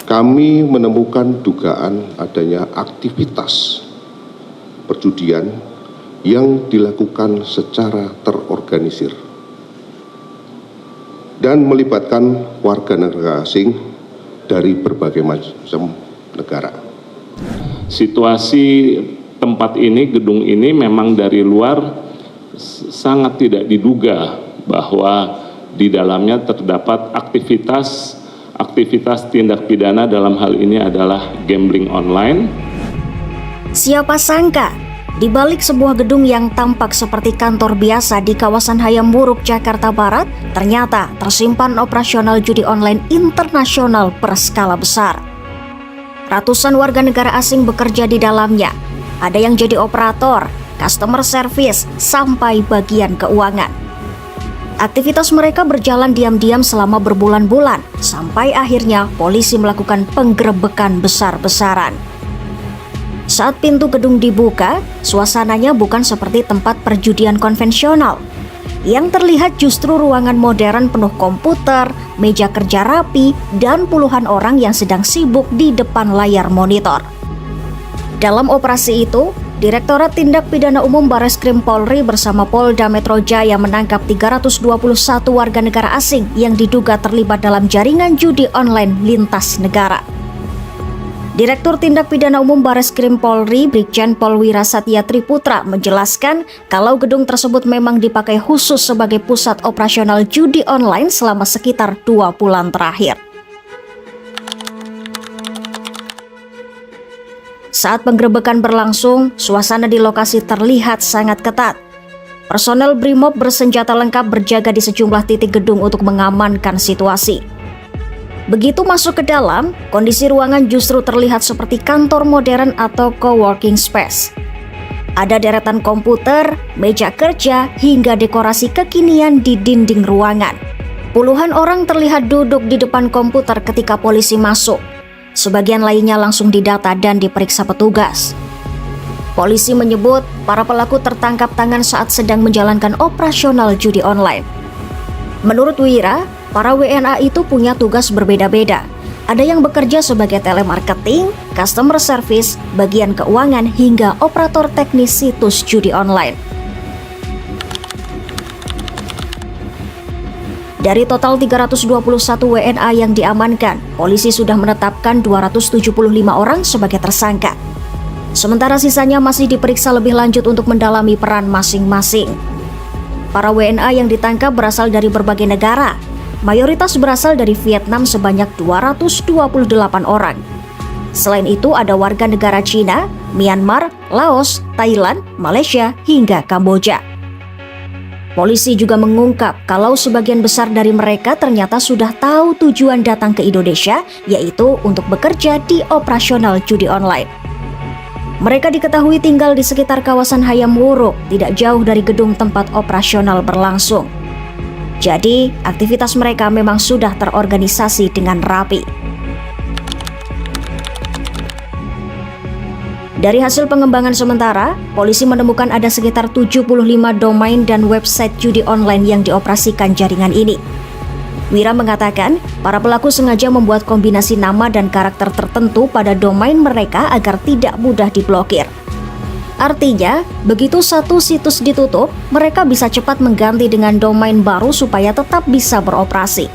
kami menemukan dugaan adanya aktivitas perjudian yang dilakukan secara terorganisir dan melibatkan warga negara asing dari berbagai macam negara. Situasi tempat ini, gedung ini memang dari luar sangat tidak diduga bahwa di dalamnya terdapat aktivitas tindak pidana, dalam hal ini adalah gambling online. Siapa sangka, di balik sebuah gedung yang tampak seperti kantor biasa di kawasan Hayam Wuruk, Jakarta Barat, ternyata tersimpan operasional judi online internasional berskala besar. Ratusan warga negara asing bekerja di dalamnya. Ada yang jadi operator, customer service, sampai bagian keuangan. Aktivitas mereka berjalan diam-diam selama berbulan-bulan, sampai akhirnya polisi melakukan penggerebekan besar-besaran. Saat pintu gedung dibuka, suasananya bukan seperti tempat perjudian konvensional. Yang terlihat justru ruangan modern penuh komputer, meja kerja rapi, dan puluhan orang yang sedang sibuk di depan layar monitor. Dalam operasi itu, Direktorat Tindak Pidana Umum Bareskrim Polri bersama Polda Metro Jaya menangkap 321 warga negara asing yang diduga terlibat dalam jaringan judi online lintas negara. Direktur Tindak Pidana Umum Bareskrim Polri, Brigjen Pol Wira Satya Triputra menjelaskan kalau gedung tersebut memang dipakai khusus sebagai pusat operasional judi online selama sekitar 2 bulan terakhir. Saat penggerebekan berlangsung, suasana di lokasi terlihat sangat ketat. Personel Brimob bersenjata lengkap berjaga di sejumlah titik gedung untuk mengamankan situasi. Begitu masuk ke dalam, kondisi ruangan justru terlihat seperti kantor modern atau co-working space. Ada deretan komputer, meja kerja, hingga dekorasi kekinian di dinding ruangan. Puluhan orang terlihat duduk di depan komputer ketika polisi masuk. Sebagian lainnya langsung didata dan diperiksa petugas. Polisi menyebut para pelaku tertangkap tangan saat sedang menjalankan operasional judi online. Menurut Wira, para WNA itu punya tugas berbeda-beda. Ada yang bekerja sebagai telemarketing, customer service, bagian keuangan, hingga operator teknis situs judi online. Dari total 321 WNA yang diamankan, polisi sudah menetapkan 275 orang sebagai tersangka. Sementara sisanya masih diperiksa lebih lanjut untuk mendalami peran masing-masing. Para WNA yang ditangkap berasal dari berbagai negara. Mayoritas berasal dari Vietnam sebanyak 228 orang. Selain itu ada warga negara Cina, Myanmar, Laos, Thailand, Malaysia, hingga Kamboja. Polisi juga mengungkap kalau sebagian besar dari mereka ternyata sudah tahu tujuan datang ke Indonesia, yaitu untuk bekerja di operasional judi online. Mereka diketahui tinggal di sekitar kawasan Hayam Wuruk, tidak jauh dari gedung tempat operasional berlangsung. Jadi, aktivitas mereka memang sudah terorganisasi dengan rapi. Dari hasil pengembangan sementara, polisi menemukan ada sekitar 75 domain dan website judi online yang dioperasikan jaringan ini. Wira mengatakan, para pelaku sengaja membuat kombinasi nama dan karakter tertentu pada domain mereka agar tidak mudah diblokir. Artinya, begitu satu situs ditutup, mereka bisa cepat mengganti dengan domain baru supaya tetap bisa beroperasi.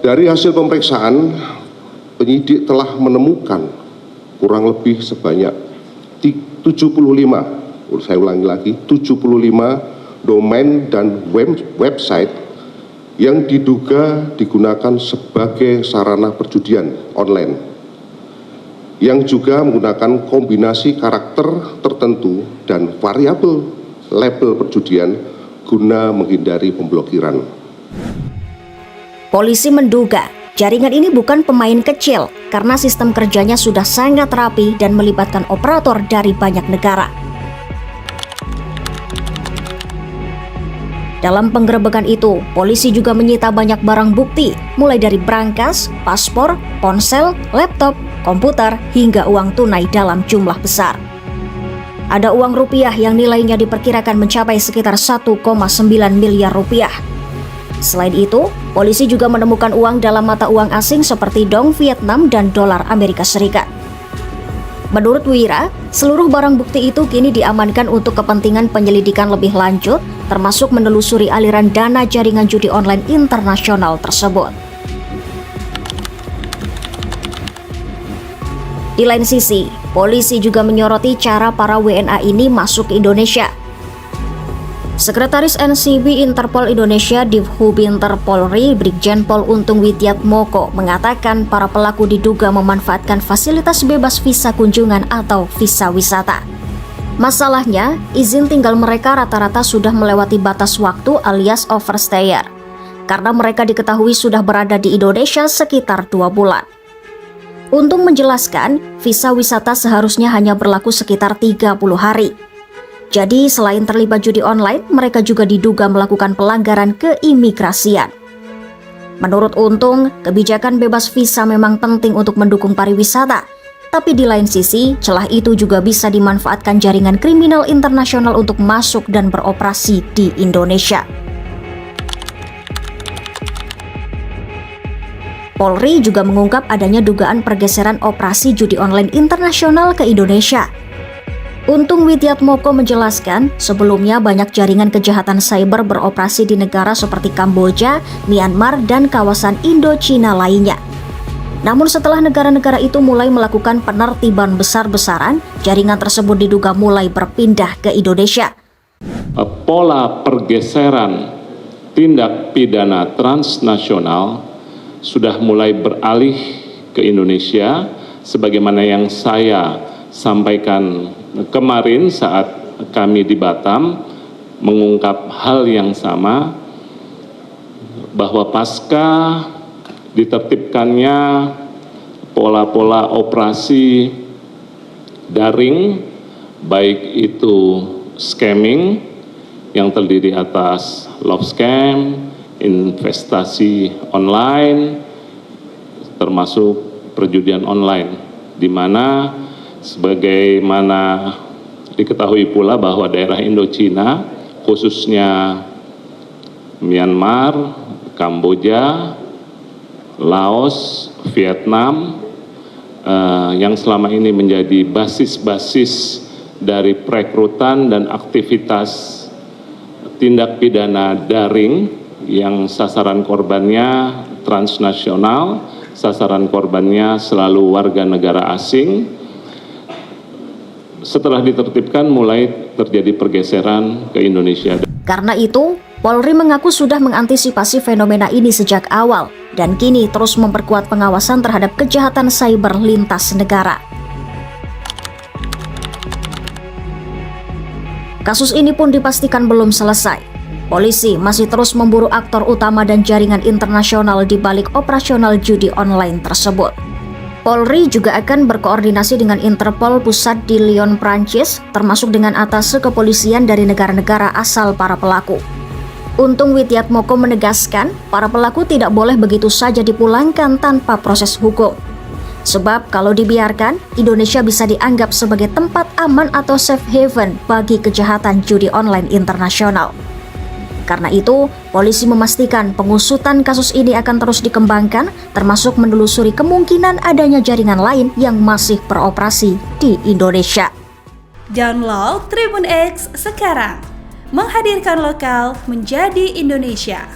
Dari hasil pemeriksaan, penyidik telah menemukan kurang lebih sebanyak 75, saya ulangi lagi, 75 domain dan website yang diduga digunakan sebagai sarana perjudian online, yang juga menggunakan kombinasi karakter tertentu dan variabel label perjudian guna menghindari pemblokiran. Polisi menduga jaringan ini bukan pemain kecil karena sistem kerjanya sudah sangat rapi dan melibatkan operator dari banyak negara. Dalam penggerebekan itu, polisi juga menyita banyak barang bukti, mulai dari brankas, paspor, ponsel, laptop, komputer, hingga uang tunai dalam jumlah besar. Ada uang rupiah yang nilainya diperkirakan mencapai sekitar 1,9 miliar rupiah. Selain itu, polisi juga menemukan uang dalam mata uang asing seperti dong Vietnam dan dolar Amerika Serikat. Menurut Wira, seluruh barang bukti itu kini diamankan untuk kepentingan penyelidikan lebih lanjut, termasuk menelusuri aliran dana jaringan judi online internasional tersebut. Di lain sisi, polisi juga menyoroti cara para WNA ini masuk ke Indonesia. Sekretaris NCB Interpol Indonesia Divhubinter Polri Brigjen Pol Untung Widiatmoko mengatakan para pelaku diduga memanfaatkan fasilitas bebas visa kunjungan atau visa wisata. Masalahnya, izin tinggal mereka rata-rata sudah melewati batas waktu alias overstayer, karena mereka diketahui sudah berada di Indonesia sekitar 2 bulan. Untung menjelaskan, visa wisata seharusnya hanya berlaku sekitar 30 hari. Jadi selain terlibat judi online, mereka juga diduga melakukan pelanggaran keimigrasian. Menurut Untung, kebijakan bebas visa memang penting untuk mendukung pariwisata. Tapi di lain sisi, celah itu juga bisa dimanfaatkan jaringan kriminal internasional untuk masuk dan beroperasi di Indonesia. Polri juga mengungkap adanya dugaan pergeseran operasi judi online internasional ke Indonesia. Untung Widiatmoko menjelaskan, sebelumnya banyak jaringan kejahatan cyber beroperasi di negara seperti Kamboja, Myanmar, dan kawasan Indo-Cina lainnya. Namun setelah negara-negara itu mulai melakukan penertiban besar-besaran, jaringan tersebut diduga mulai berpindah ke Indonesia. Pola pergeseran tindak pidana transnasional sudah mulai beralih ke Indonesia, sebagaimana yang saya sampaikan kemarin saat kami di Batam mengungkap hal yang sama, bahwa pasca ditertibkannya pola-pola operasi daring, baik itu scamming yang terdiri atas love scam, investasi online, termasuk perjudian online, di mana sebagaimana diketahui pula bahwa daerah Indo-Cina, khususnya Myanmar, Kamboja, Laos, Vietnam, yang selama ini menjadi basis-basis dari perekrutan dan aktivitas tindak pidana daring yang sasaran korbannya transnasional, sasaran korbannya selalu warga negara asing. Setelah ditertibkan mulai terjadi pergeseran ke Indonesia. Karena itu, Polri mengaku sudah mengantisipasi fenomena ini sejak awal dan kini terus memperkuat pengawasan terhadap kejahatan cyber lintas negara. Kasus ini pun dipastikan belum selesai. Polisi masih terus memburu aktor utama dan jaringan internasional di balik operasional judi online tersebut. Polri juga akan berkoordinasi dengan Interpol pusat di Lyon, Prancis, termasuk dengan atase kepolisian dari negara-negara asal para pelaku. Untung Widiatmoko menegaskan, para pelaku tidak boleh begitu saja dipulangkan tanpa proses hukum. Sebab kalau dibiarkan, Indonesia bisa dianggap sebagai tempat aman atau safe haven bagi kejahatan judi online internasional. Karena itu, polisi memastikan pengusutan kasus ini akan terus dikembangkan, termasuk menelusuri kemungkinan adanya jaringan lain yang masih beroperasi di Indonesia. Download Tribun X sekarang, menghadirkan lokal menjadi Indonesia.